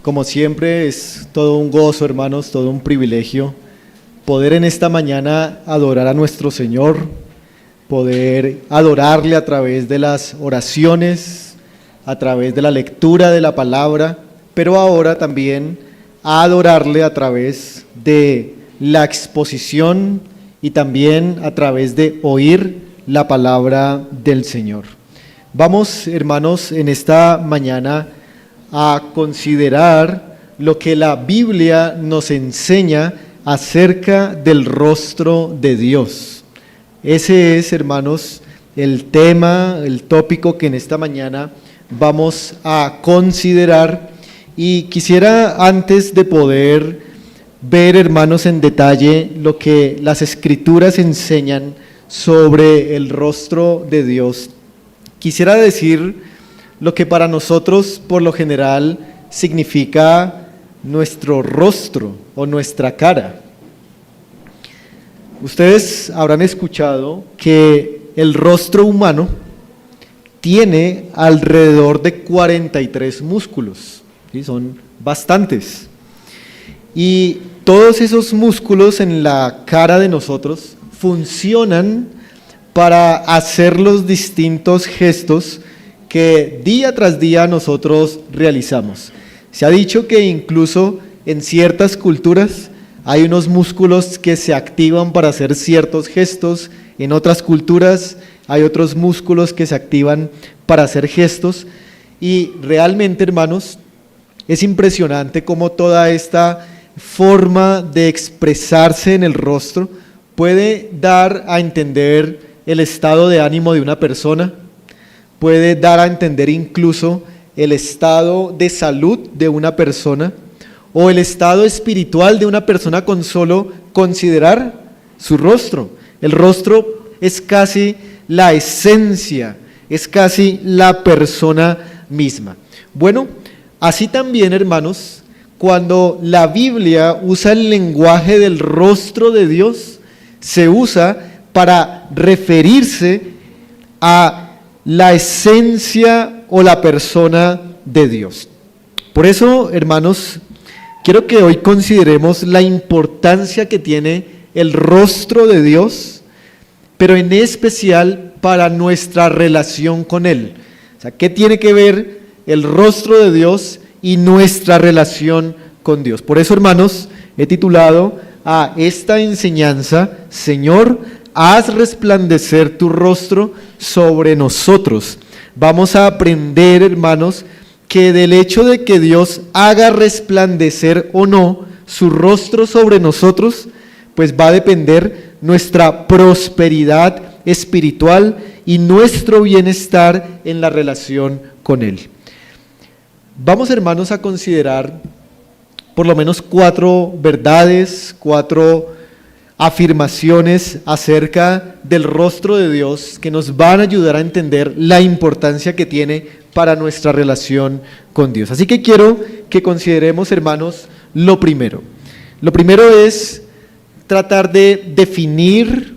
Como siempre es todo un gozo, hermanos, todo un privilegio poder en esta mañana adorar a nuestro Señor, poder adorarle a través de las oraciones, a través de la lectura de la palabra, pero ahora también a adorarle a través de la exposición y también a través de oír la palabra del Señor. Vamos, hermanos, en esta mañana a considerar lo que la Biblia nos enseña acerca del rostro de Dios. Ese es, hermanos, el tema, el tópico que en esta mañana vamos a considerar. Y quisiera, antes de poder ver, hermanos, en detalle lo que las Escrituras enseñan sobre el rostro de Dios, quisiera decir lo que para nosotros por lo general significa nuestro rostro o nuestra cara. Ustedes habrán escuchado que el rostro humano tiene alrededor de 43 músculos, ¿sí? Son bastantes. Y todos esos músculos en la cara de nosotros funcionan para hacer los distintos gestos que día tras día nosotros realizamos. Se ha dicho que incluso en ciertas culturas hay unos músculos que se activan para hacer ciertos gestos, en otras culturas hay otros músculos que se activan para hacer gestos, y realmente, hermanos, es impresionante cómo toda esta forma de expresarse en el rostro puede dar a entender el estado de ánimo de una persona, puede dar a entender incluso el estado de salud de una persona o el estado espiritual de una persona con solo considerar su rostro. El rostro es casi la esencia, es casi la persona misma. Bueno, así también, hermanos, cuando la Biblia usa el lenguaje del rostro de Dios, se usa para referirse a la esencia o la persona de Dios. Por eso, hermanos, quiero que hoy consideremos la importancia que tiene el rostro de Dios, pero en especial para nuestra relación con Él. O sea, ¿qué tiene que ver el rostro de Dios y nuestra relación con Dios? Por eso, hermanos, he titulado a esta enseñanza, Señor, haz resplandecer tu rostro sobre nosotros. Vamos a aprender, hermanos, que del hecho de que Dios haga resplandecer o no su rostro sobre nosotros, pues va a depender nuestra prosperidad espiritual y nuestro bienestar en la relación con Él. Vamos, hermanos, a considerar por lo menos 4 verdades, 4 afirmaciones acerca del rostro de Dios que nos van a ayudar a entender la importancia que tiene para nuestra relación con Dios. Así que quiero que consideremos, hermanos, lo primero. Lo primero es tratar de definir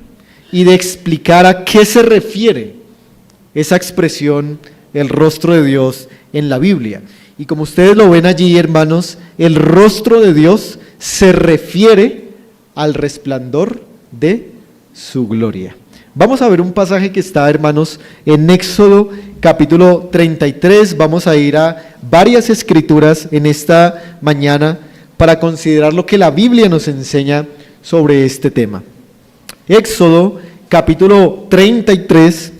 y de explicar a qué se refiere esa expresión, el rostro de Dios en la Biblia. Y como ustedes lo ven allí, hermanos, el rostro de Dios se refiere al resplandor de su gloria. Vamos a ver un pasaje que está, hermanos, en Éxodo capítulo 33. Vamos a ir a varias escrituras en esta mañana para considerar lo que la Biblia nos enseña sobre este tema. Éxodo capítulo 33.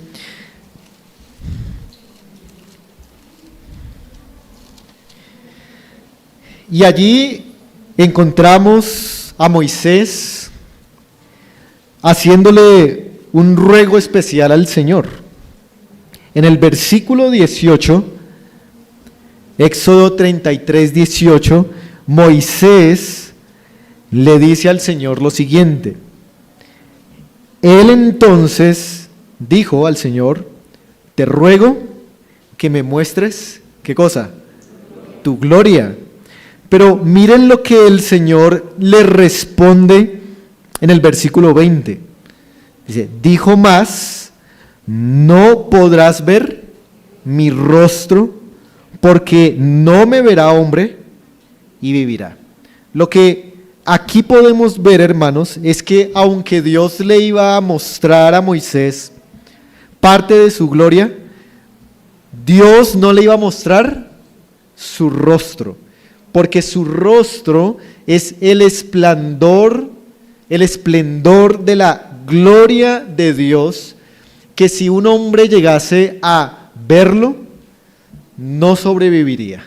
Y allí encontramos a Moisés haciéndole un ruego especial al Señor. En el versículo 18, Éxodo 33, 18, Moisés le dice al Señor lo siguiente: Él entonces dijo al Señor, te ruego que me muestres, ¿qué cosa? Tu gloria. Pero miren lo que el Señor le responde en el versículo 20. Dice, dijo más, no podrás ver mi rostro, porque no me verá hombre, y vivirá. Lo que aquí podemos ver, hermanos, es que aunque Dios le iba a mostrar a Moisés parte de su gloria, Dios no le iba a mostrar su rostro, porque su rostro es el esplendor de la gloria de Dios, que si un hombre llegase a verlo, no sobreviviría.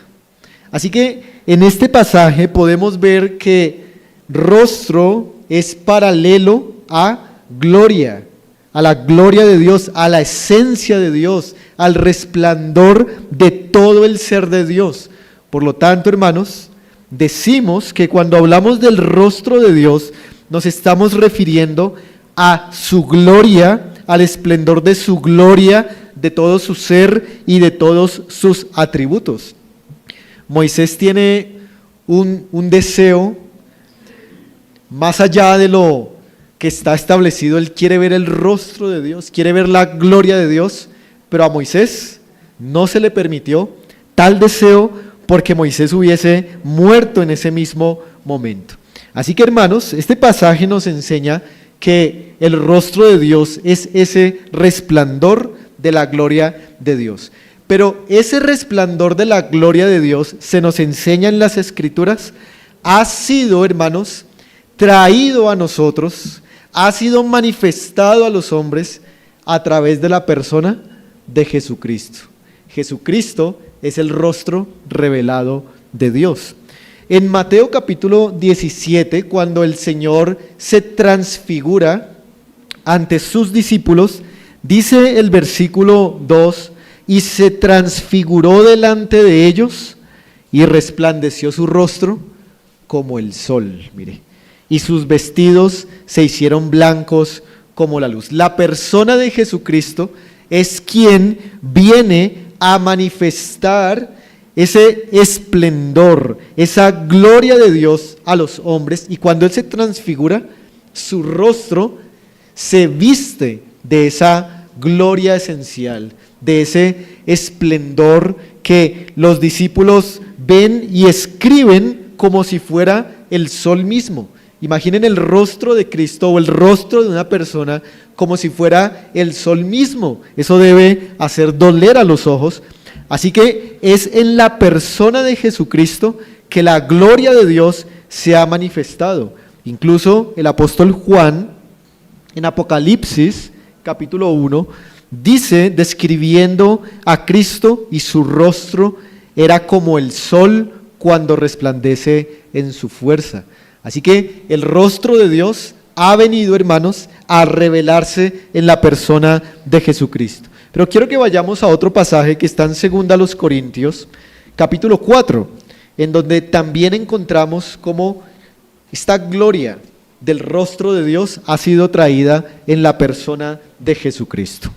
Así que en este pasaje podemos ver que rostro es paralelo a gloria, a la gloria de Dios, a la esencia de Dios, al resplandor de todo el ser de Dios. Por lo tanto, hermanos, decimos que cuando hablamos del rostro de Dios, nos estamos refiriendo a su gloria, al esplendor de su gloria, de todo su ser y de todos sus atributos. Moisés tiene un deseo más allá de lo que está establecido. Él quiere ver el rostro de Dios, quiere ver la gloria de Dios, pero a Moisés no se le permitió tal deseo porque Moisés hubiese muerto en ese mismo momento. Así que, hermanos, este pasaje nos enseña que el rostro de Dios es ese resplandor de la gloria de Dios. Pero ese resplandor de la gloria de Dios, se nos enseña en las Escrituras, ha sido, hermanos, traído a nosotros, ha sido manifestado a los hombres a través de la persona de Jesucristo. Jesucristo es el rostro revelado de Dios. En Mateo capítulo 17, cuando el Señor se transfigura ante sus discípulos, dice el versículo 2, y se transfiguró delante de ellos y resplandeció su rostro como el sol, mire, y sus vestidos se hicieron blancos como la luz. La persona de Jesucristo es quien viene a manifestar ese esplendor, esa gloria de Dios a los hombres, y cuando Él se transfigura, su rostro se viste de esa gloria esencial, de ese esplendor que los discípulos ven y escriben como si fuera el sol mismo. Imaginen el rostro de Cristo o el rostro de una persona como si fuera el sol mismo. Eso debe hacer doler a los ojos. Así que es en la persona de Jesucristo que la gloria de Dios se ha manifestado. Incluso el apóstol Juan, en Apocalipsis, capítulo 1, dice, describiendo a Cristo, y su rostro era como el sol cuando resplandece en su fuerza. Así que el rostro de Dios ha venido, hermanos, a revelarse en la persona de Jesucristo. Pero quiero que vayamos a otro pasaje que está en 2 Corintios, capítulo 4, en donde también encontramos cómo esta gloria del rostro de Dios ha sido traída en la persona de Jesucristo.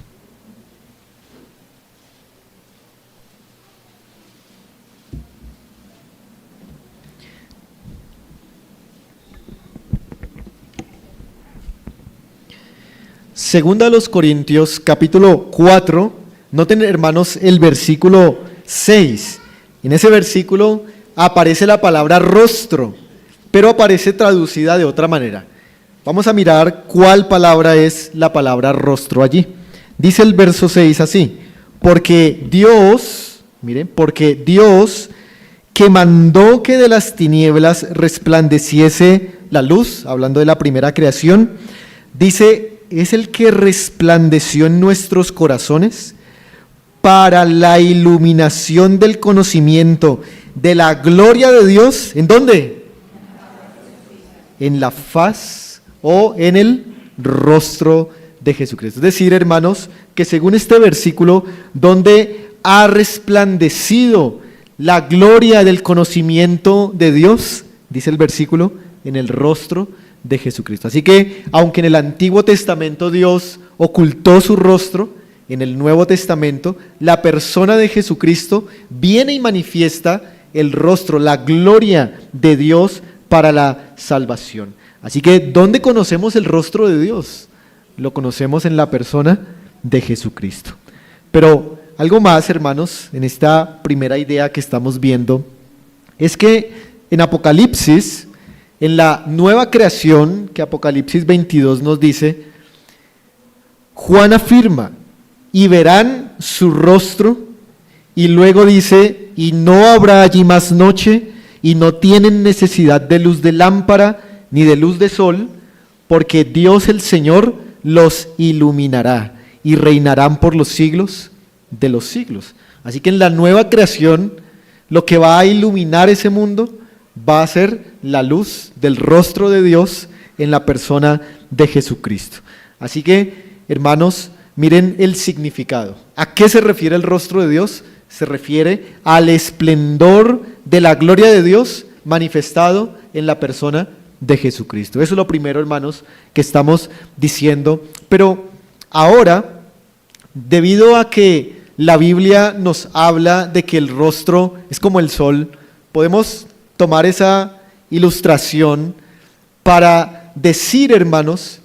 Segunda a los Corintios, capítulo 4, noten, hermanos, el versículo 6. En ese versículo aparece la palabra rostro, pero aparece traducida de otra manera. Vamos a mirar cuál palabra es la palabra rostro allí. Dice el verso 6 así: porque Dios, miren, porque Dios que mandó que de las tinieblas resplandeciese la luz, hablando de la primera creación, dice, es el que resplandeció en nuestros corazones para la iluminación del conocimiento de la gloria de Dios. ¿En dónde? En la faz o en el rostro de Jesucristo. Es decir, hermanos, que según este versículo, donde ha resplandecido la gloria del conocimiento de Dios, dice el versículo, en el rostro de Jesucristo. Así que, aunque en el Antiguo Testamento Dios ocultó su rostro, en el Nuevo Testamento la persona de Jesucristo viene y manifiesta el rostro, la gloria de Dios para la salvación. Así que, ¿dónde conocemos el rostro de Dios? Lo conocemos en la persona de Jesucristo. Pero algo más, hermanos, en esta primera idea que estamos viendo, es que en Apocalipsis, en la nueva creación, que Apocalipsis 22 nos dice, Juan afirma, y verán su rostro, y luego dice, y no habrá allí más noche, y no tienen necesidad de luz de lámpara, ni de luz de sol, porque Dios el Señor los iluminará, y reinarán por los siglos de los siglos. Así que en la nueva creación, lo que va a iluminar ese mundo va a ser la luz del rostro de Dios en la persona de Jesucristo. Así que, hermanos, miren el significado. ¿A qué se refiere el rostro de Dios? Se refiere al esplendor de la gloria de Dios manifestado en la persona de Jesucristo. Eso es lo primero, hermanos, que estamos diciendo. Pero ahora, debido a que la Biblia nos habla de que el rostro es como el sol, podemos tomar esa ilustración para decir, hermanos,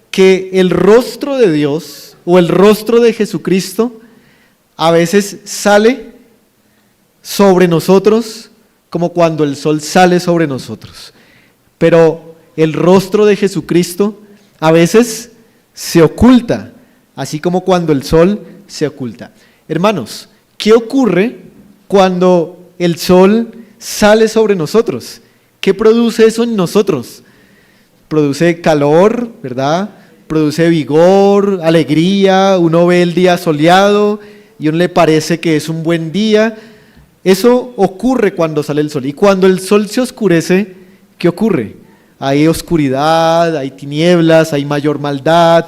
que el rostro de Dios o el rostro de Jesucristo a veces sale sobre nosotros como cuando el sol sale sobre nosotros. Pero el rostro de Jesucristo a veces se oculta, así como cuando el sol se oculta. Hermanos, ¿qué ocurre cuando el sol sale sobre nosotros? ¿Qué produce eso en nosotros? Produce calor, ¿verdad? Produce vigor, alegría, uno ve el día soleado y a uno le parece que es un buen día. Eso ocurre cuando sale el sol. Y cuando el sol se oscurece, ¿qué ocurre? Hay oscuridad, hay tinieblas, hay mayor maldad.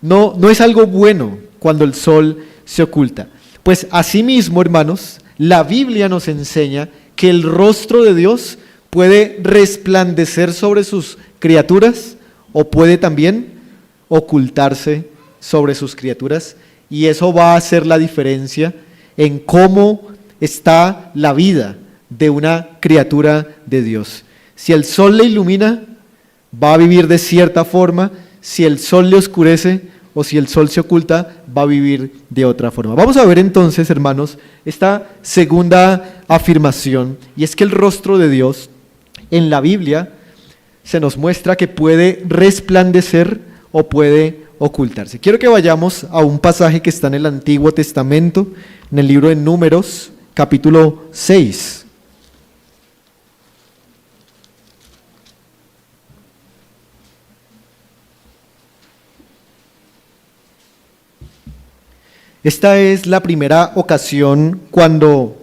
No es algo bueno cuando el sol se oculta. Pues asimismo, hermanos, la Biblia nos enseña que el rostro de Dios puede resplandecer sobre sus criaturas o puede también ocultarse sobre sus criaturas, y eso va a hacer la diferencia en cómo está la vida de una criatura de Dios. Si el sol le ilumina, va a vivir de cierta forma. Si el sol le oscurece o si el sol se oculta, va a vivir de otra forma. Vamos a ver entonces, hermanos, esta segunda afirmación, y es que el rostro de Dios en la Biblia se nos muestra que puede resplandecer o puede ocultarse. Quiero que vayamos a un pasaje que está en el Antiguo Testamento, en el libro de Números, capítulo 6. Esta es la primera ocasión cuando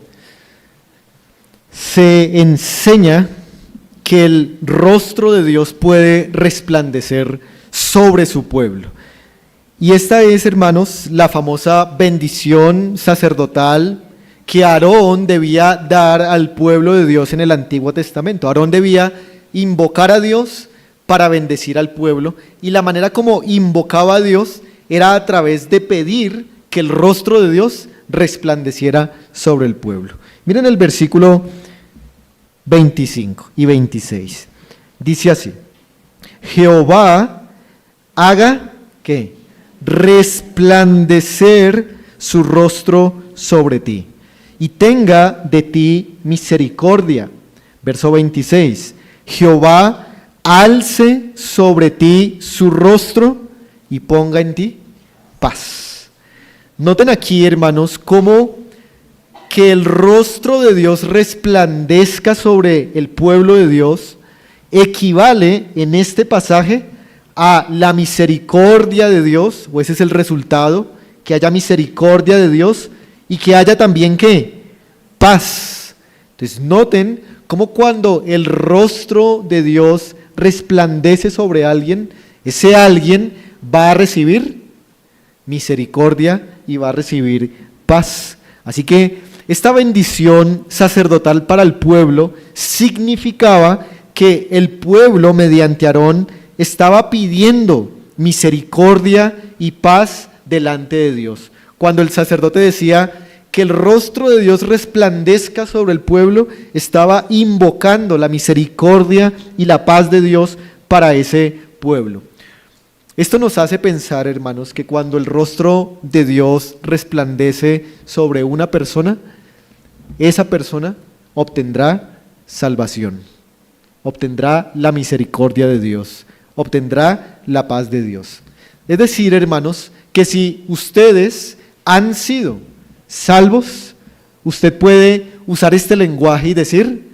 se enseña que el rostro de Dios puede resplandecer sobre su pueblo. Y esta es, hermanos, la famosa bendición sacerdotal que Aarón debía dar al pueblo de Dios en el Antiguo Testamento. Aarón debía invocar a Dios para bendecir al pueblo, y la manera como invocaba a Dios era a través de pedir que el rostro de Dios resplandeciera sobre el pueblo. Miren el versículo 25 y 26. Dice así: Jehová haga, ¿qué? Resplandecer su rostro sobre ti y tenga de ti misericordia. Verso 26. Jehová alce sobre ti su rostro y ponga en ti paz. Noten aquí, hermanos, cómo que el rostro de Dios resplandezca sobre el pueblo de Dios equivale en este pasaje a la misericordia de Dios, o ese es el resultado, que haya misericordia de Dios y que haya también, ¿qué? Paz. Entonces noten cómo cuando el rostro de Dios resplandece sobre alguien, ese alguien va a recibir misericordia y va a recibir paz. Así que esta bendición sacerdotal para el pueblo significaba que el pueblo, mediante Aarón, estaba pidiendo misericordia y paz delante de Dios. Cuando el sacerdote decía que el rostro de Dios resplandezca sobre el pueblo, estaba invocando la misericordia y la paz de Dios para ese pueblo. Esto nos hace pensar, hermanos, que cuando el rostro de Dios resplandece sobre una persona, esa persona obtendrá salvación, obtendrá la misericordia de Dios, obtendrá la paz de Dios. Es decir, hermanos, que si ustedes han sido salvos, usted puede usar este lenguaje y decir: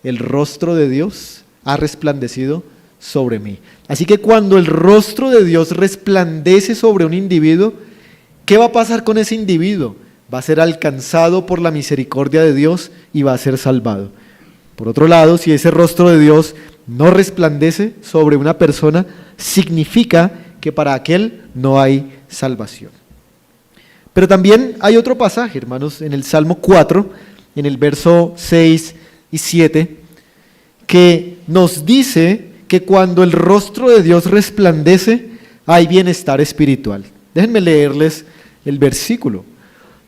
el rostro de Dios ha resplandecido sobre mí. Así que cuando el rostro de Dios resplandece sobre un individuo, ¿qué va a pasar con ese individuo? Va a ser alcanzado por la misericordia de Dios y va a ser salvado. Por otro lado, si ese rostro de Dios no resplandece sobre una persona, significa que para aquel no hay salvación. Pero también hay otro pasaje, hermanos, en el Salmo 4, en el verso 6 y 7, que nos dice que cuando el rostro de Dios resplandece, hay bienestar espiritual. Déjenme leerles el versículo.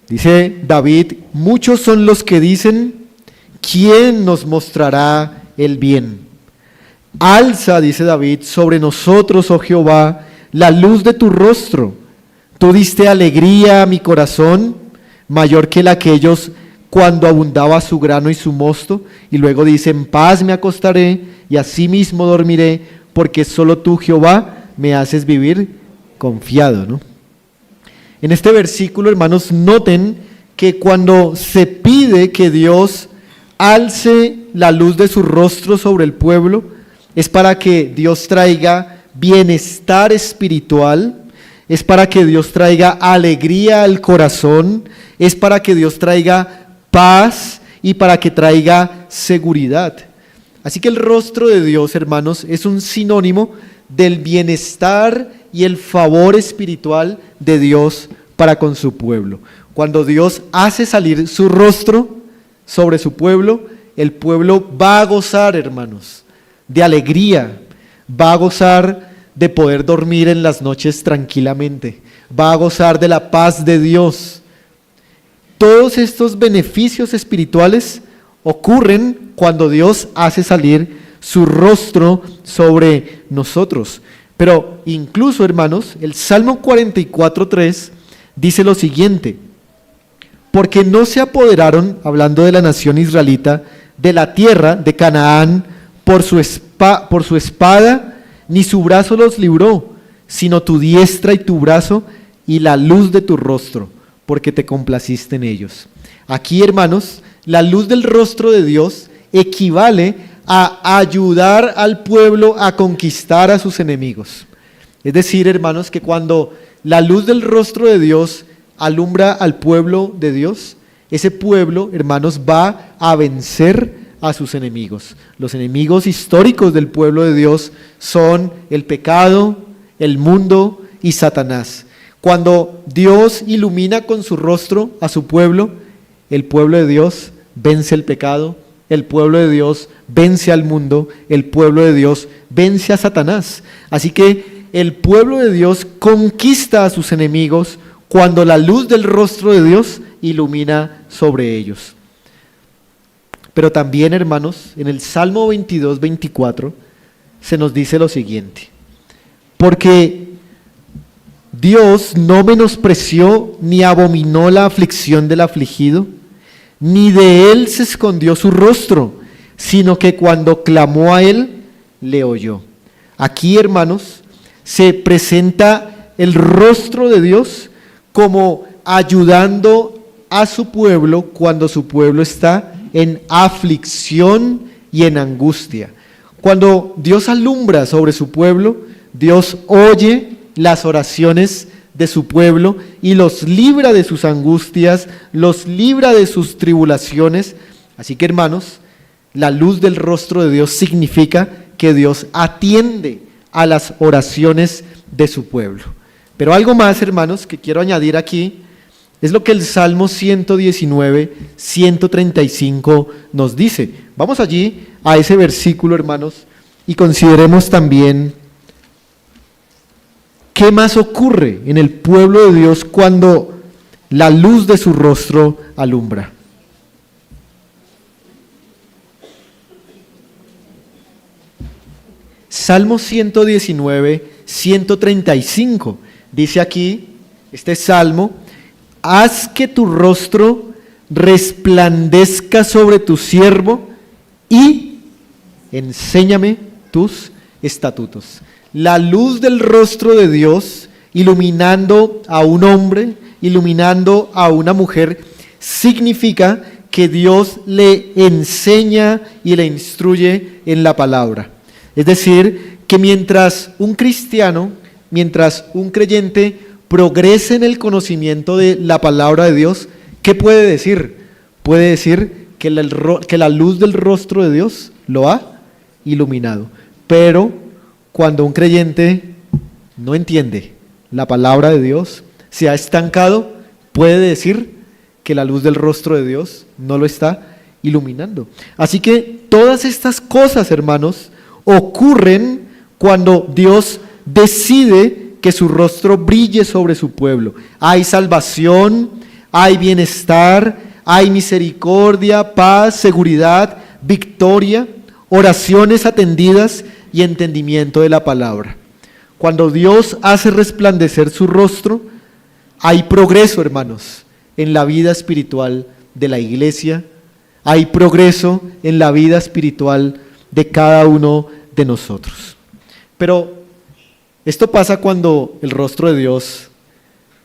Dice David: muchos son los que dicen, ¿quién nos mostrará el bien? Alza, dice David, sobre nosotros, oh Jehová, la luz de tu rostro. Tú diste alegría a mi corazón, mayor que la que ellos cuando abundaba su grano y su mosto. Y luego dice: en paz me acostaré y asimismo dormiré, porque solo tú, Jehová, me haces vivir confiado, ¿no? En este versículo, hermanos, noten que cuando se pide que Dios alce la luz de su rostro sobre el pueblo, es para que Dios traiga bienestar espiritual, es para que Dios traiga alegría al corazón, es para que Dios traiga paz y para que traiga seguridad. Así que el rostro de Dios, hermanos, es un sinónimo del bienestar y el favor espiritual de Dios para con su pueblo. Cuando Dios hace salir su rostro sobre su pueblo, el pueblo va a gozar, hermanos, de alegría, va a gozar de poder dormir en las noches tranquilamente, va a gozar de la paz de Dios. Todos estos beneficios espirituales ocurren cuando Dios hace salir su rostro sobre nosotros. Pero incluso, hermanos, el Salmo 44:3 dice lo siguiente: porque no se apoderaron, hablando de la nación israelita, de la tierra de Canaán por su espada, ni su brazo los libró, sino tu diestra y tu brazo y la luz de tu rostro, porque te complaciste en ellos. Aquí, hermanos, la luz del rostro de Dios equivale a ayudar al pueblo a conquistar a sus enemigos. Es decir, hermanos, que cuando la luz del rostro de Dios alumbra al pueblo de Dios, ese pueblo, hermanos, va a vencer a sus enemigos. Los enemigos históricos del pueblo de Dios son el pecado, el mundo y Satanás. Cuando Dios ilumina con su rostro a su pueblo, el pueblo de Dios vence el pecado, el pueblo de Dios vence al mundo, el pueblo de Dios vence a Satanás. Así que el pueblo de Dios conquista a sus enemigos cuando la luz del rostro de Dios ilumina sobre ellos. Pero también, hermanos, en el Salmo 22:24 se nos dice lo siguiente: porque Dios no menospreció ni abominó la aflicción del afligido, ni de él se escondió su rostro, sino que cuando clamó a él, le oyó. Aquí, hermanos, se presenta el rostro de Dios como ayudando a su pueblo cuando su pueblo está en aflicción y en angustia. Cuando Dios alumbra sobre su pueblo, Dios oye las oraciones de su pueblo y los libra de sus angustias, los libra de sus tribulaciones. Así que, hermanos, la luz del rostro de Dios significa que Dios atiende a las oraciones de su pueblo. Pero algo más, hermanos, que quiero añadir aquí, es lo que el Salmo 119, 135 nos dice. Vamos allí a ese versículo, hermanos, y consideremos también qué más ocurre en el pueblo de Dios cuando la luz de su rostro alumbra. Salmo 119, 135, dice aquí, este salmo: haz que tu rostro resplandezca sobre tu siervo y enséñame tus estatutos. La luz del rostro de Dios iluminando a un hombre, iluminando a una mujer, significa que Dios le enseña y le instruye en la palabra. Es decir, que mientras un cristiano, mientras un creyente progrese en el conocimiento de la palabra de Dios, ¿qué puede decir? Puede decir que la luz del rostro de Dios lo ha iluminado. Pero cuando un creyente no entiende la palabra de Dios, se ha estancado, puede decir que la luz del rostro de Dios no lo está iluminando. Así que todas estas cosas, hermanos, ocurren cuando Dios decide que su rostro brille sobre su pueblo. Hay salvación, hay bienestar, hay misericordia, paz, seguridad, victoria, oraciones atendidas y entendimiento de la palabra. Cuando Dios hace resplandecer su rostro, hay progreso, hermanos, en la vida espiritual de la iglesia, hay progreso en la vida espiritual de cada uno de nosotros. Pero esto pasa cuando el rostro de Dios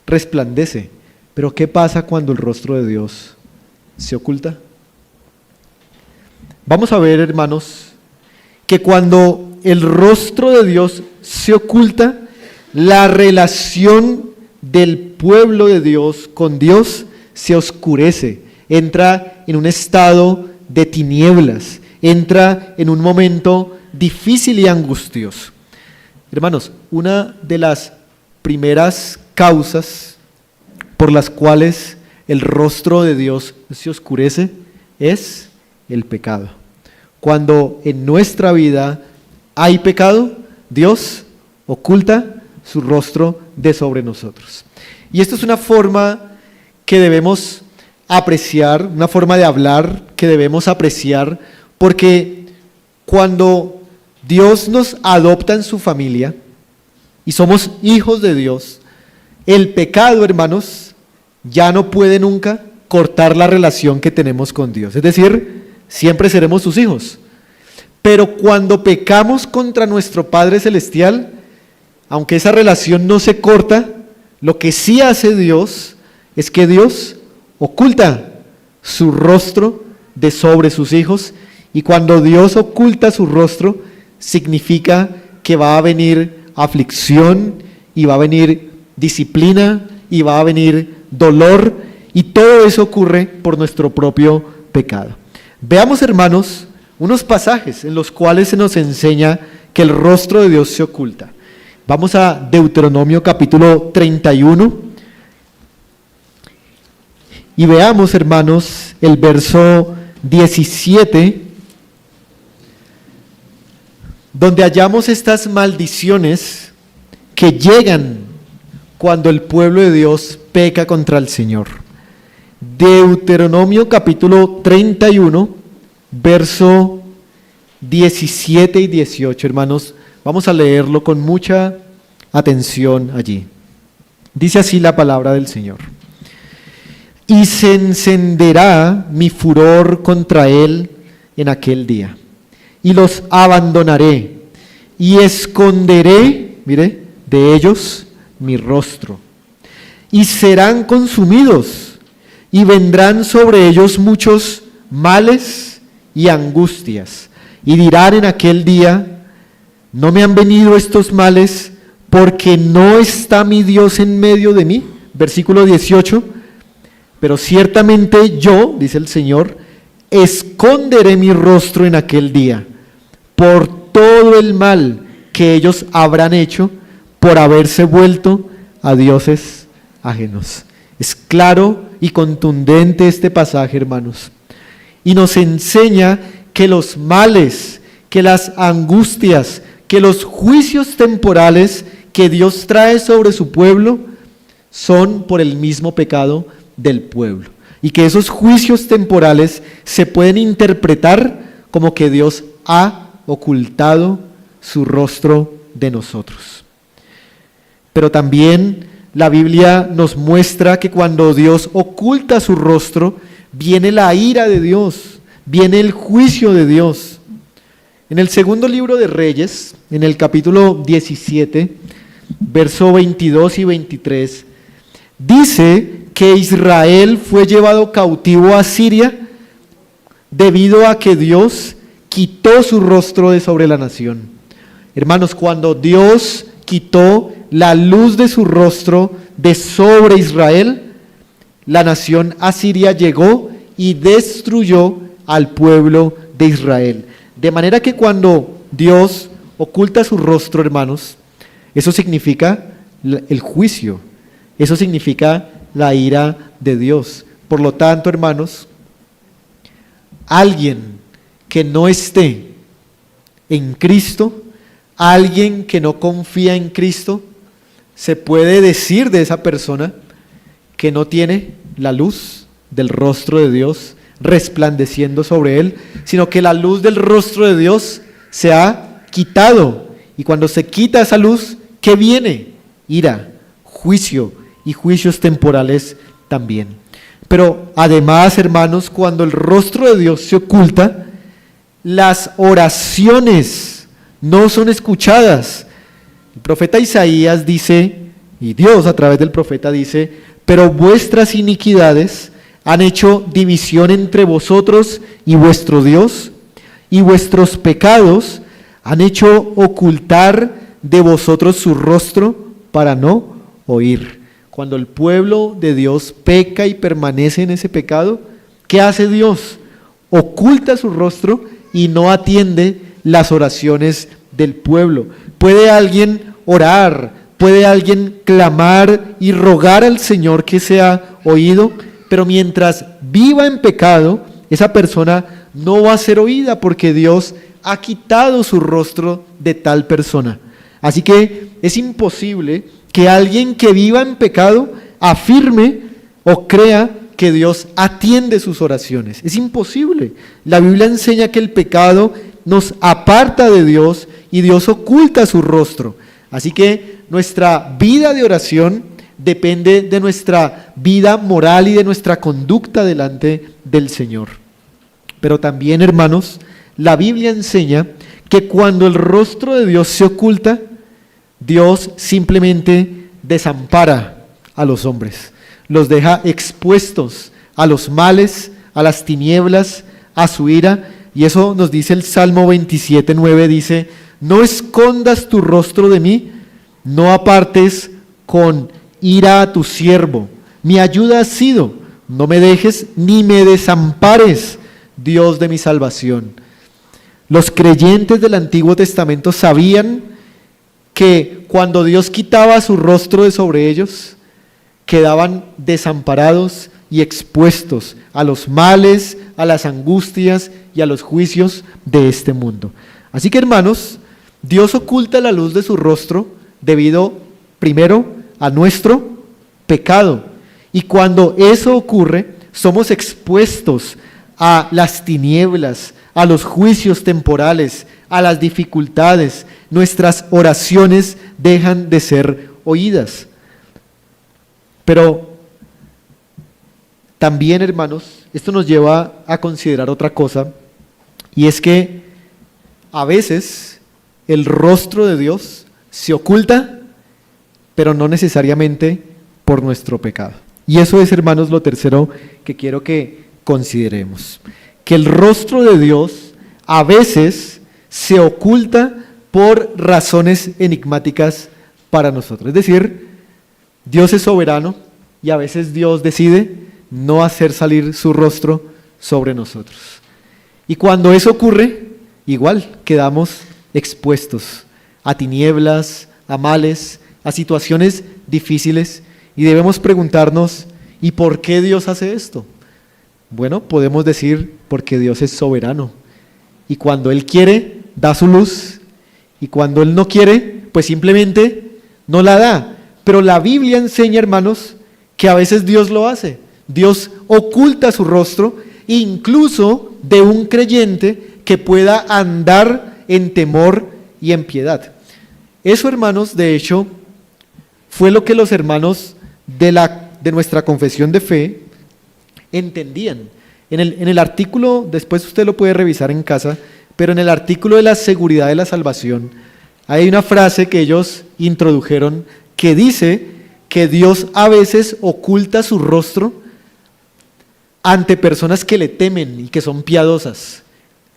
resplandece. Pero ¿qué pasa cuando el rostro de Dios se oculta? Vamos a ver, hermanos, que cuando el rostro de Dios se oculta, la relación del pueblo de Dios con Dios se oscurece, entra en un estado de tinieblas, entra en un momento difícil y angustioso. Hermanos, una de las primeras causas por las cuales el rostro de Dios se oscurece es el pecado. Cuando en nuestra vida hay pecado, Dios oculta su rostro de sobre nosotros. Y esto es una forma que debemos apreciar, una forma de hablar que debemos apreciar, porque cuando Dios nos adopta en su familia y somos hijos de Dios, el pecado, hermanos, ya no puede nunca cortar la relación que tenemos con Dios. Es decir, siempre seremos sus hijos. Pero cuando pecamos contra nuestro Padre Celestial, aunque esa relación no se corta, lo que sí hace Dios es que Dios oculta su rostro de sobre sus hijos, y cuando Dios oculta su rostro, significa que va a venir aflicción, y va a venir disciplina, y va a venir dolor, y todo eso ocurre por nuestro propio pecado. Veamos, hermanos, unos pasajes en los cuales se nos enseña que el rostro de Dios se oculta. Vamos a Deuteronomio capítulo 31 y veamos, hermanos, el verso 17, donde hallamos estas maldiciones que llegan cuando el pueblo de Dios peca contra el Señor. Deuteronomio capítulo 31, verso 17 y 18, hermanos. Vamos a leerlo con mucha atención allí. Dice así la palabra del Señor. Y se encenderá mi furor contra él en aquel día, y los abandonaré, y esconderé, mire, de ellos mi rostro, y serán consumidos, y vendrán sobre ellos muchos males y angustias, y dirán en aquel día: ¿no me han venido estos males porque no está mi Dios en medio de mí? Versículo 18, pero ciertamente yo, dice el Señor, esconderé mi rostro en aquel día por todo el mal que ellos habrán hecho por haberse vuelto a dioses ajenos. Es claro y contundente este pasaje, hermanos, y nos enseña que los males, que las angustias, que los juicios temporales que Dios trae sobre su pueblo son por el mismo pecado del pueblo, y que esos juicios temporales se pueden interpretar como que Dios ha ocultado su rostro de nosotros. Pero también la Biblia nos muestra que cuando Dios oculta su rostro, viene la ira de Dios, viene el juicio de Dios. En el segundo libro de Reyes, en el capítulo 17, verso 22 y 23, dice que Israel fue llevado cautivo a Siria debido a que Dios quitó su rostro de sobre la nación. Hermanos, cuando Dios quitó la luz de su rostro de sobre Israel, la nación asiria llegó y destruyó al pueblo de Israel. De manera que cuando Dios oculta su rostro, hermanos, eso significa el juicio, eso significa la ira de Dios. Por lo tanto, hermanos, alguien que no esté en Cristo, alguien que no confía en Cristo, se puede decir de esa persona que no tiene la luz del rostro de Dios resplandeciendo sobre él, sino que la luz del rostro de Dios se ha quitado. Y cuando se quita esa luz, ¿qué viene? Ira, juicio y juicios temporales también. Pero además, hermanos, cuando el rostro de Dios se oculta, las oraciones no son escuchadas. El profeta Isaías dice, y Dios a través del profeta dice, pero vuestras iniquidades han hecho división entre vosotros y vuestro Dios, y vuestros pecados han hecho ocultar de vosotros su rostro para no oír. Cuando el pueblo de Dios peca y permanece en ese pecado, ¿qué hace Dios? Oculta su rostro y no atiende las oraciones del pueblo. ¿Puede alguien orar? ¿Puede alguien clamar y rogar al Señor que sea oído? Pero mientras viva en pecado, esa persona no va a ser oída porque Dios ha quitado su rostro de tal persona. Así que es imposible que alguien que viva en pecado afirme o crea que Dios atiende sus oraciones. Es imposible. La Biblia enseña que el pecado nos aparta de Dios y Dios oculta su rostro. Así que nuestra vida de oración depende de nuestra vida moral y de nuestra conducta delante del Señor. Pero también, hermanos, la Biblia enseña que cuando el rostro de Dios se oculta, Dios simplemente desampara a los hombres, los deja expuestos a los males, a las tinieblas, a su ira. Y eso nos dice el Salmo 27:9, dice, no escondas tu rostro de mí, no apartes con ira a tu siervo, mi ayuda has sido, no me dejes ni me desampares, Dios de mi salvación. Los creyentes del Antiguo Testamento sabían que cuando Dios quitaba su rostro de sobre ellos, quedaban desamparados y expuestos a los males, a las angustias y a los juicios de este mundo. Así que, hermanos, Dios oculta la luz de su rostro debido, primero, a nuestro pecado. Y cuando eso ocurre, somos expuestos a las tinieblas, a los juicios temporales, a las dificultades. Nuestras oraciones dejan de ser oídas. Pero también, hermanos, esto nos lleva a considerar otra cosa, y es que a veces el rostro de Dios se oculta, pero no necesariamente por nuestro pecado. Y eso es, hermanos, lo tercero que quiero que consideremos. Que el rostro de Dios a veces se oculta por razones enigmáticas para nosotros. Es decir, Dios es soberano y a veces Dios decide no hacer salir su rostro sobre nosotros. Y cuando eso ocurre, igual quedamos expuestos a tinieblas, a males, a situaciones difíciles, y debemos preguntarnos, ¿y por qué Dios hace esto? Bueno, podemos decir, porque Dios es soberano, y cuando Él quiere, da su luz, y cuando Él no quiere, pues simplemente no la da. Pero la Biblia enseña, hermanos, que a veces Dios lo hace. Dios oculta su rostro, incluso de un creyente que pueda andar en temor y en piedad. Eso, hermanos, de hecho, fue lo que los hermanos de nuestra confesión de fe entendían. En el artículo, después usted lo puede revisar en casa, pero en el artículo de la seguridad de la salvación, hay una frase que ellos introdujeron que dice que Dios a veces oculta su rostro ante personas que le temen y que son piadosas.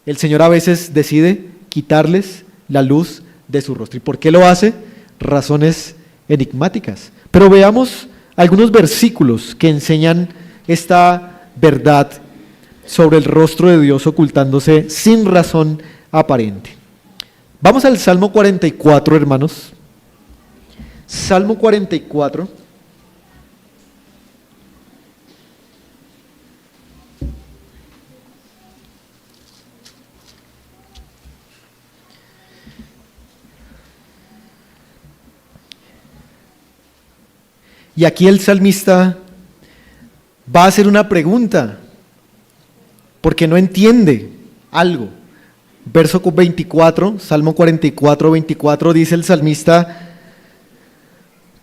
El Señor a veces decide quitarles la luz de su rostro. ¿Y por qué lo hace? Razones enigmáticas. Pero veamos algunos versículos que enseñan esta verdad sobre el rostro de Dios ocultándose sin razón aparente. Vamos al Salmo 44, hermanos. Salmo 44. Y aquí el salmista va a hacer una pregunta, porque no entiende algo. Verso 24, Salmo 44, 24, dice el salmista: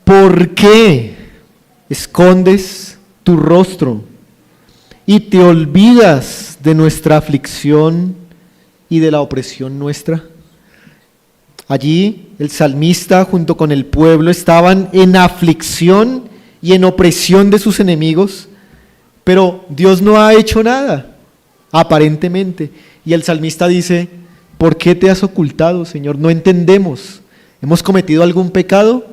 ¿por qué escondes tu rostro y te olvidas de nuestra aflicción y de la opresión nuestra? Allí el salmista junto con el pueblo estaban en aflicción y en opresión de sus enemigos, pero Dios no ha hecho nada, aparentemente. Y el salmista dice: ¿por qué te has ocultado, Señor? No entendemos. ¿Hemos cometido algún pecado?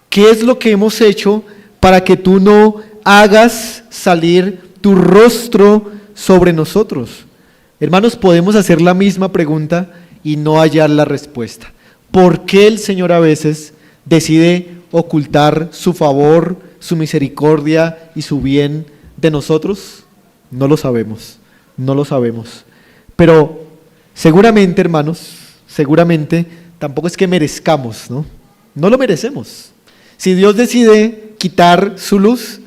¿Qué es lo que hemos hecho para que tú no hagas salir tu rostro sobre nosotros? Hermanos, podemos hacer la misma pregunta y no hallar la respuesta. ¿Por qué el Señor a veces decide ocultar su favor, su misericordia y su bien de nosotros? No lo sabemos, no lo sabemos. Pero seguramente, hermanos, seguramente tampoco es que merezcamos, ¿no? No lo merecemos. Si Dios decide quitar su luz,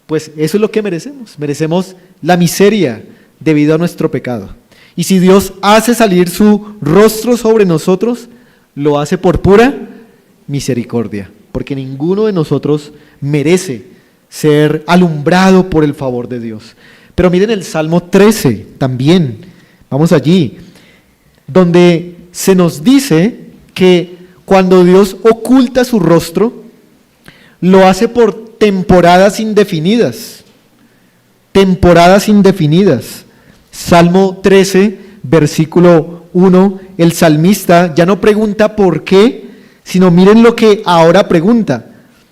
pues eso es lo que merecemos. Merecemos la miseria debido a nuestro pecado. Y si Dios hace salir su rostro sobre nosotros, lo hace por pura misericordia, porque ninguno de nosotros merece ser alumbrado por el favor de Dios. Pero miren el Salmo 13 también, vamos allí, donde se nos dice que cuando Dios oculta su rostro, lo hace por temporadas indefinidas. Temporadas indefinidas. Salmo 13, versículo 1, el salmista ya no pregunta por qué, sino miren lo que ahora pregunta.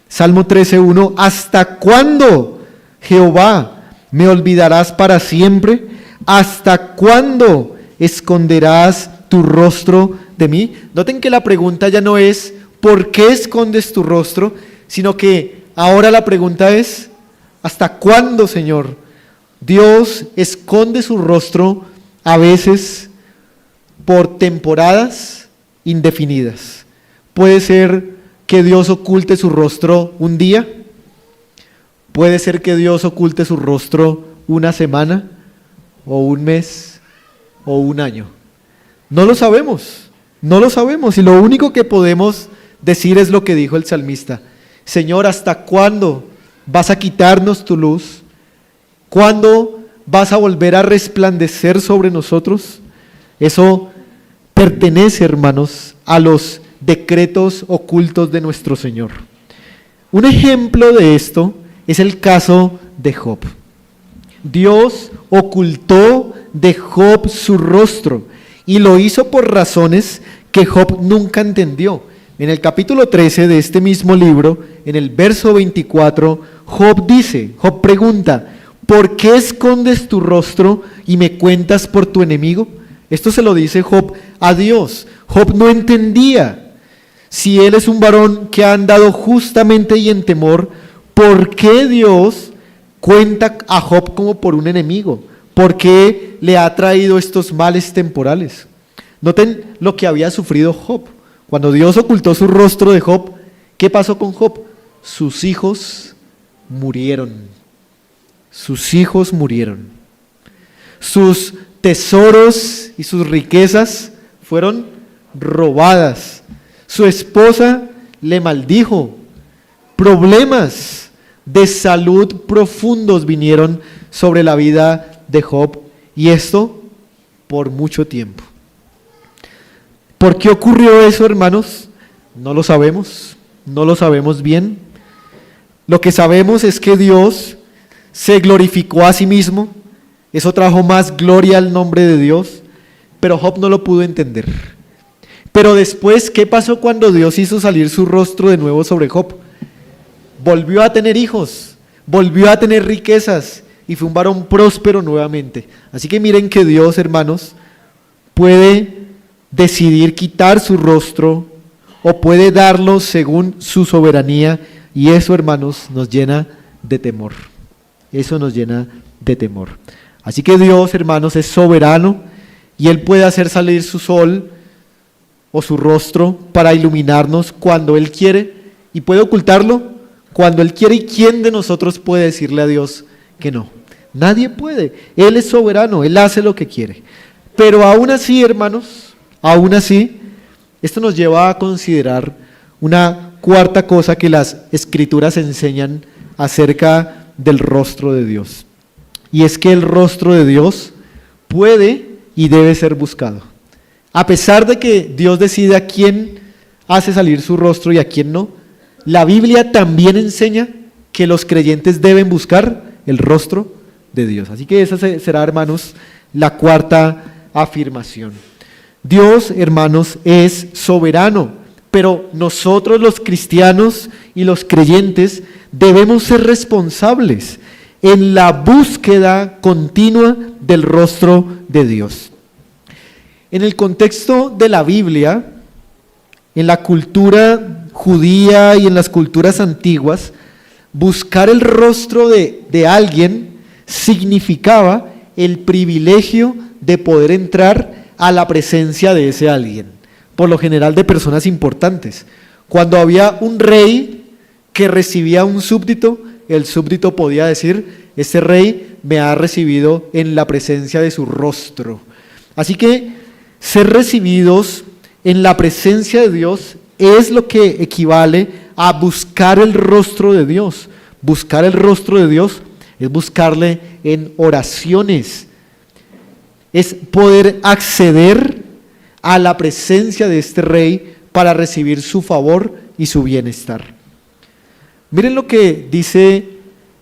Salmo 13, 1, ¿hasta cuándo, Jehová, me olvidarás para siempre? ¿Hasta cuándo esconderás tu rostro de mí? Noten que la pregunta ya no es ¿por qué escondes tu rostro?, sino que ahora la pregunta es ¿hasta cuándo, Señor? Dios esconde su rostro a veces por temporadas indefinidas. Puede ser que Dios oculte su rostro un día, puede ser que Dios oculte su rostro una semana, o un mes, o un año. No lo sabemos, no lo sabemos, y lo único que podemos decir es lo que dijo el salmista: Señor, ¿hasta cuándo vas a quitarnos tu luz? ¿Cuándo vas a volver a resplandecer sobre nosotros? Eso pertenece, hermanos, a los decretos ocultos de nuestro Señor. Un ejemplo de esto es el caso de Job. Dios ocultó de Job su rostro y lo hizo por razones que Job nunca entendió. En el capítulo 13 de este mismo libro, en el verso 24, Job pregunta: ¿por qué escondes tu rostro y me cuentas por tu enemigo? Esto se lo dice Job a Dios. Job no entendía. Si él es un varón que ha andado justamente y en temor, ¿por qué Dios cuenta a Job como por un enemigo? ¿Por qué le ha traído estos males temporales? Noten lo que había sufrido Job. Cuando Dios ocultó su rostro de Job, ¿qué pasó con Job? Sus hijos murieron. Sus hijos murieron. Sus tesoros y sus riquezas fueron robadas. Su esposa le maldijo. Problemas de salud profundos vinieron sobre la vida de Job, y esto por mucho tiempo. ¿Por qué ocurrió eso, hermanos? No lo sabemos, no lo sabemos bien. Lo que sabemos es que Dios se glorificó a sí mismo, eso trajo más gloria al nombre de Dios, pero Job no lo pudo entender. Pero después, ¿qué pasó cuando Dios hizo salir su rostro de nuevo sobre Job? Volvió a tener hijos, volvió a tener riquezas y fue un varón próspero nuevamente. Así que miren que Dios, hermanos, puede decidir quitar su rostro o puede darlo según su soberanía, y eso, hermanos, nos llena de temor. Eso nos llena de temor. Así que Dios, hermanos, es soberano y Él puede hacer salir su sol o su rostro para iluminarnos cuando Él quiere, y puede ocultarlo cuando Él quiere. ¿Y quién de nosotros puede decirle a Dios que no? Nadie puede. Él es soberano, Él hace lo que quiere. Pero aún así, hermanos, aún así, esto nos lleva a considerar una cuarta cosa que las Escrituras enseñan acerca del rostro de Dios. Y es que el rostro de Dios puede y debe ser buscado. A pesar de que Dios decide a quién hace salir su rostro y a quién no, la Biblia también enseña que los creyentes deben buscar el rostro de Dios. Así que esa será, hermanos, la cuarta afirmación. Dios, hermanos, es soberano, pero nosotros los cristianos y los creyentes debemos ser responsables en la búsqueda continua del rostro de Dios. En el contexto de la Biblia, en la cultura judía y en las culturas antiguas, buscar el rostro de alguien significaba el privilegio de poder entrar a la presencia de ese alguien, por lo general de personas importantes. Cuando había un rey que recibía a un súbdito, el súbdito podía decir: este rey me ha recibido en la presencia de su rostro. Así que ser recibidos en la presencia de Dios es lo que equivale a buscar el rostro de Dios. Buscar el rostro de Dios es buscarle en oraciones, es poder acceder a la presencia de este rey para recibir su favor y su bienestar. Miren lo que dice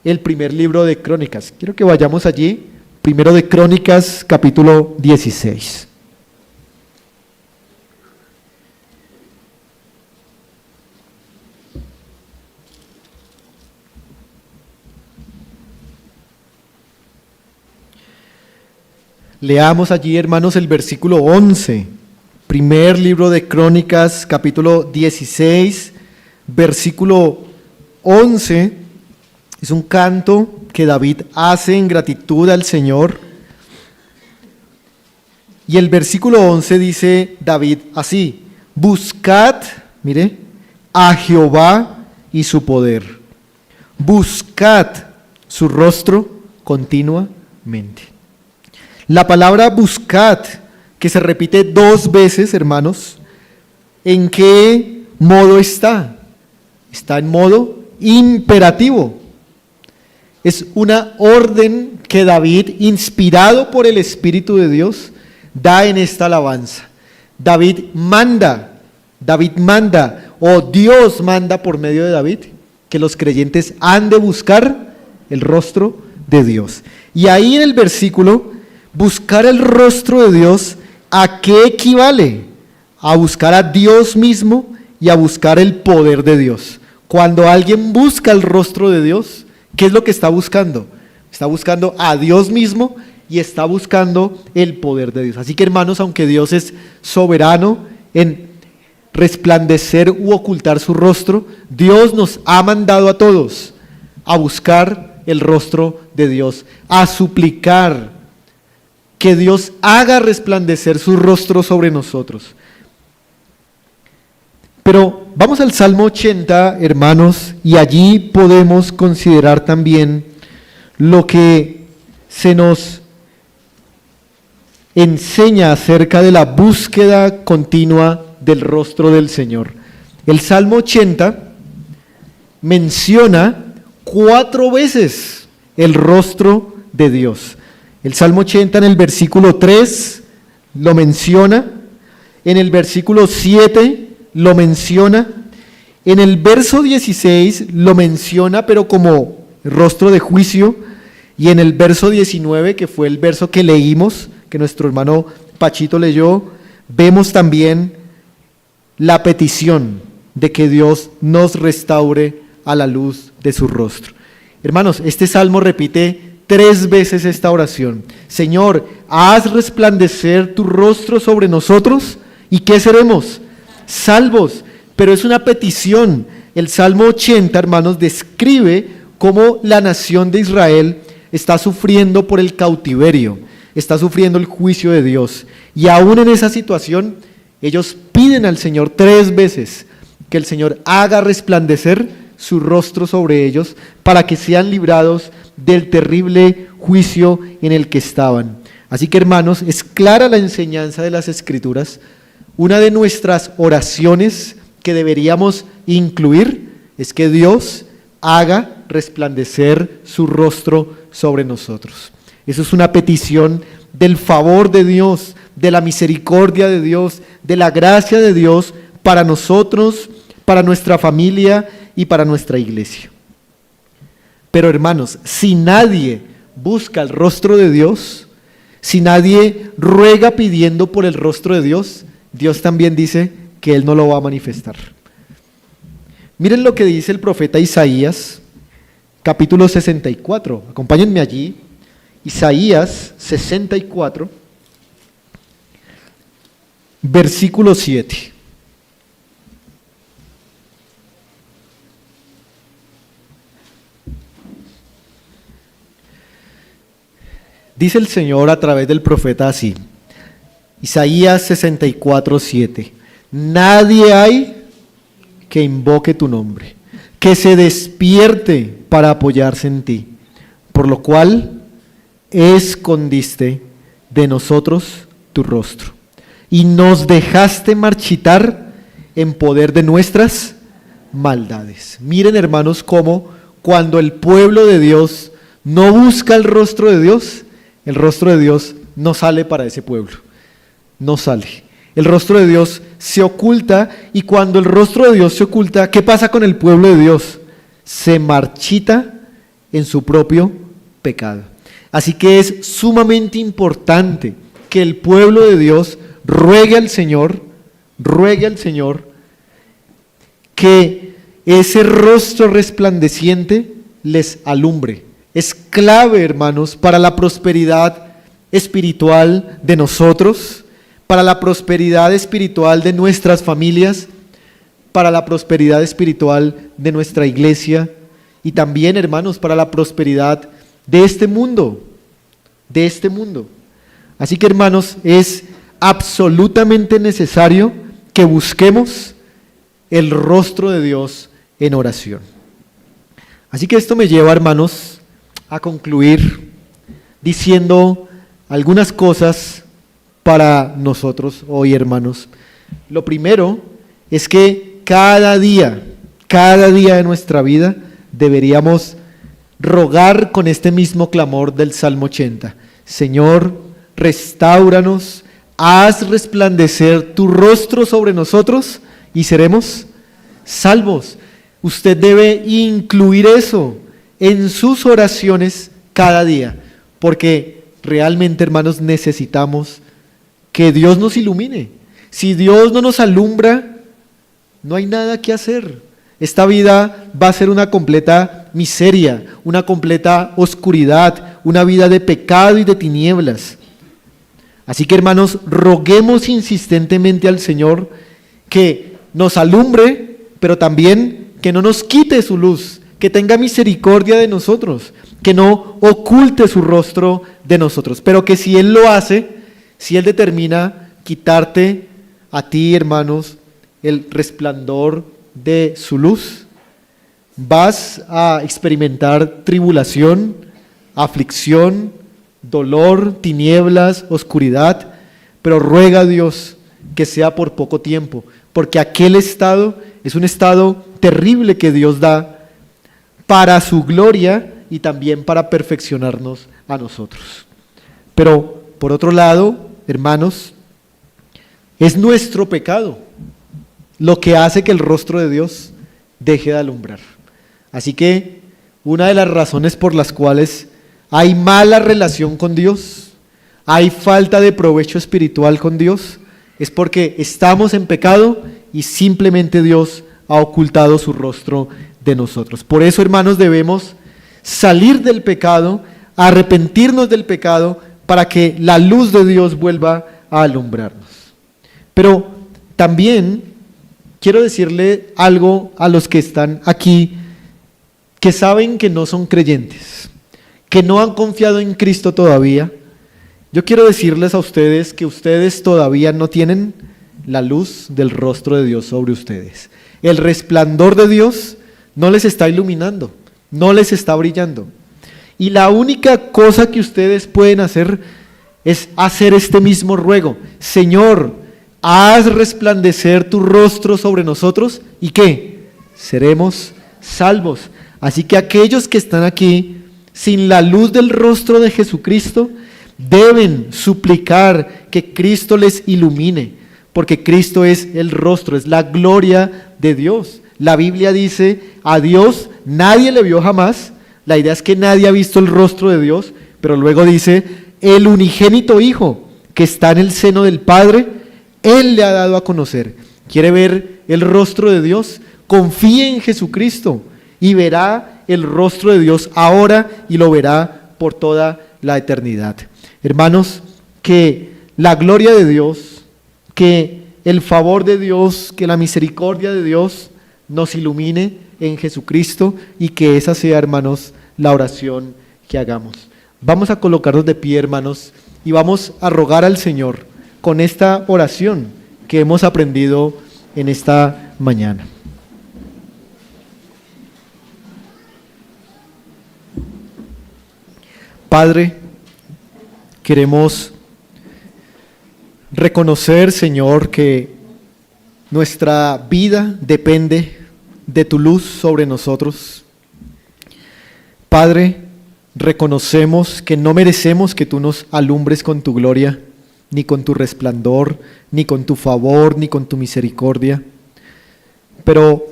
el primer libro de Crónicas. Quiero que vayamos allí, primero de Crónicas, capítulo 16. Leamos allí, hermanos, el versículo 11. Primer libro de Crónicas, capítulo 16, versículo 11. Es un canto que David hace en gratitud al Señor. Y el versículo 11 dice David así: buscad, mire, a Jehová y su poder. Buscad su rostro continuamente. La palabra buscad, que se repite 2 veces, hermanos, ¿en qué modo está? Está en modo imperativo. Es una orden que David, inspirado por el Espíritu de Dios, da en esta alabanza. David manda, o Dios manda por medio de David, que los creyentes han de buscar el rostro de Dios. Y ahí en el versículo, buscar el rostro de Dios, ¿a qué equivale? A buscar a Dios mismo y a buscar el poder de Dios. Cuando alguien busca el rostro de Dios, ¿qué es lo que está buscando? Está buscando a Dios mismo y está buscando el poder de Dios. Así que, hermanos, aunque Dios es soberano en resplandecer u ocultar su rostro, Dios nos ha mandado a todos a buscar el rostro de Dios, a suplicar que Dios haga resplandecer su rostro sobre nosotros. Pero vamos al Salmo 80, hermanos, y allí podemos considerar también lo que se nos enseña acerca de la búsqueda continua del rostro del Señor. El Salmo 80 menciona 4 veces el rostro de Dios. El Salmo 80 en el versículo 3 lo menciona, en el versículo 7 lo menciona, en el verso 16 lo menciona, pero como rostro de juicio, y en el verso 19, que fue el verso que leímos, que nuestro hermano Pachito leyó, vemos también la petición de que Dios nos restaure a la luz de su rostro. Hermanos, este salmo repite 3 veces esta oración. Señor, haz resplandecer tu rostro sobre nosotros, ¿y qué seremos? Salvos. Pero es una petición. El Salmo 80, hermanos, describe cómo la nación de Israel está sufriendo por el cautiverio, está sufriendo el juicio de Dios. Y aún en esa situación, ellos piden al Señor 3 veces que el Señor haga resplandecer su rostro sobre ellos para que sean librados del terrible juicio en el que estaban. Así que, hermanos, es clara la enseñanza de las Escrituras. Una de nuestras oraciones que deberíamos incluir es que Dios haga resplandecer su rostro sobre nosotros. Eso es una petición del favor de Dios, de la misericordia de Dios, de la gracia de Dios para nosotros, para nuestra familia y para nuestra iglesia. Pero, hermanos, si nadie busca el rostro de Dios, si nadie ruega pidiendo por el rostro de Dios, Dios también dice que Él no lo va a manifestar. Miren lo que dice el profeta Isaías, capítulo 64. Acompáñenme allí. Isaías 64, versículo 7. Dice el Señor a través del profeta así, Isaías 64, 7. Nadie hay que invoque tu nombre, que se despierte para apoyarse en ti, por lo cual escondiste de nosotros tu rostro y nos dejaste marchitar en poder de nuestras maldades. Miren, hermanos, cómo cuando el pueblo de Dios no busca el rostro de Dios, el rostro de Dios no sale para ese pueblo, no sale. El rostro de Dios se oculta, y cuando el rostro de Dios se oculta, ¿qué pasa con el pueblo de Dios? Se marchita en su propio pecado. Así que es sumamente importante que el pueblo de Dios ruegue al Señor que ese rostro resplandeciente les alumbre. Es clave, hermanos, para la prosperidad espiritual de nosotros, para la prosperidad espiritual de nuestras familias, para la prosperidad espiritual de nuestra iglesia y también, hermanos, para la prosperidad de este mundo, Así que, hermanos, es absolutamente necesario que busquemos el rostro de Dios en oración. Así que esto me lleva, hermanos, a concluir diciendo algunas cosas para nosotros hoy, hermanos. Lo primero es que cada día de nuestra vida deberíamos rogar con este mismo clamor del Salmo 80. Señor, restáuranos, haz resplandecer tu rostro sobre nosotros y seremos salvos. Usted debe incluir eso en sus oraciones cada día, porque realmente, hermanos, necesitamos que Dios nos ilumine. Si Dios no nos alumbra, no hay nada que hacer. Esta vida va a ser una completa miseria, una completa oscuridad, una vida de pecado y de tinieblas. Así que, hermanos, roguemos insistentemente al Señor que nos alumbre, pero también que no nos quite su luz, que tenga misericordia de nosotros, que no oculte su rostro de nosotros, pero que si Él lo hace, si Él determina quitarte a ti, hermanos, el resplandor de su luz, vas a experimentar tribulación, aflicción, dolor, tinieblas, oscuridad, pero ruega a Dios que sea por poco tiempo, porque aquel estado es un estado terrible que Dios da para su gloria y también para perfeccionarnos a nosotros. Pero, por otro lado, hermanos, es nuestro pecado lo que hace que el rostro de Dios deje de alumbrar. Así que una de las razones por las cuales hay mala relación con Dios, hay falta de provecho espiritual con Dios, es porque estamos en pecado y simplemente Dios ha ocultado su rostro de nosotros. Por eso, hermanos, debemos salir del pecado, arrepentirnos del pecado, para que la luz de Dios vuelva a alumbrarnos. Pero también quiero decirle algo a los que están aquí, que saben que no son creyentes, que no han confiado en Cristo todavía. Yo quiero decirles a ustedes que ustedes todavía no tienen la luz del rostro de Dios sobre ustedes. El resplandor de Dios no les está iluminando, no les está brillando. Y la única cosa que ustedes pueden hacer es hacer este mismo ruego: Señor, haz resplandecer tu rostro sobre nosotros, ¿y qué? Seremos salvos. Así que aquellos que están aquí sin la luz del rostro de Jesucristo deben suplicar que Cristo les ilumine, porque Cristo es el rostro, es la gloria de Dios. La Biblia dice: a Dios nadie le vio jamás. La idea es que nadie ha visto el rostro de Dios, pero luego dice: el unigénito Hijo que está en el seno del Padre, Él le ha dado a conocer. ¿Quiere ver el rostro de Dios? Confíe en Jesucristo y verá el rostro de Dios ahora y lo verá por toda la eternidad. Hermanos, que la gloria de Dios, que el favor de Dios, que la misericordia de Dios nos ilumine en Jesucristo, y que esa sea, hermanos, la oración que hagamos. Vamos a colocarnos de pie, hermanos, y vamos a rogar al Señor con esta oración que hemos aprendido en esta mañana. Padre, queremos reconocer, Señor, que nuestra vida depende de tu luz sobre nosotros. Padre, reconocemos que no merecemos que tú nos alumbres con tu gloria, ni con tu resplandor, ni con tu favor, ni con tu misericordia. Pero,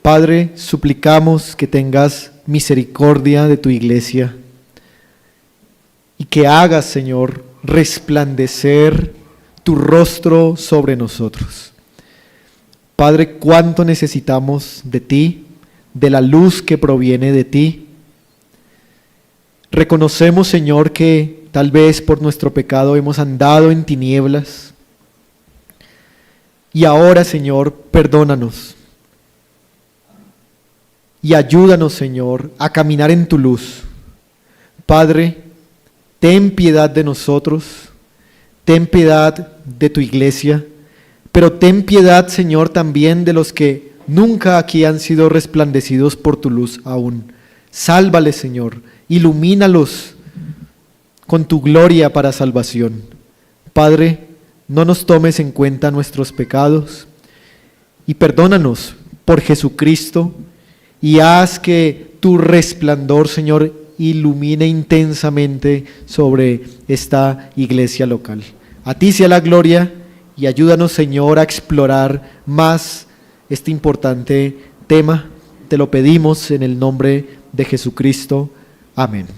Padre, suplicamos que tengas misericordia de tu iglesia y que hagas, Señor, resplandecer tu rostro sobre nosotros. Padre, cuánto necesitamos de ti, de la luz que proviene de ti. Reconocemos, Señor, que tal vez por nuestro pecado hemos andado en tinieblas. Y ahora, Señor, perdónanos. Y ayúdanos, Señor, a caminar en tu luz. Padre, ten piedad de nosotros, ten piedad de tu iglesia, pero ten piedad, Señor, también de los que nunca aquí han sido resplandecidos por tu luz aún. Sálvales, Señor, ilumínalos con tu gloria para salvación. Padre, no nos tomes en cuenta nuestros pecados y perdónanos por Jesucristo, y haz que tu resplandor, Señor, ilumine intensamente sobre esta iglesia local. A ti sea la gloria, y ayúdanos, Señor, a explorar más este importante tema. Te lo pedimos en el nombre de Jesucristo. Amén.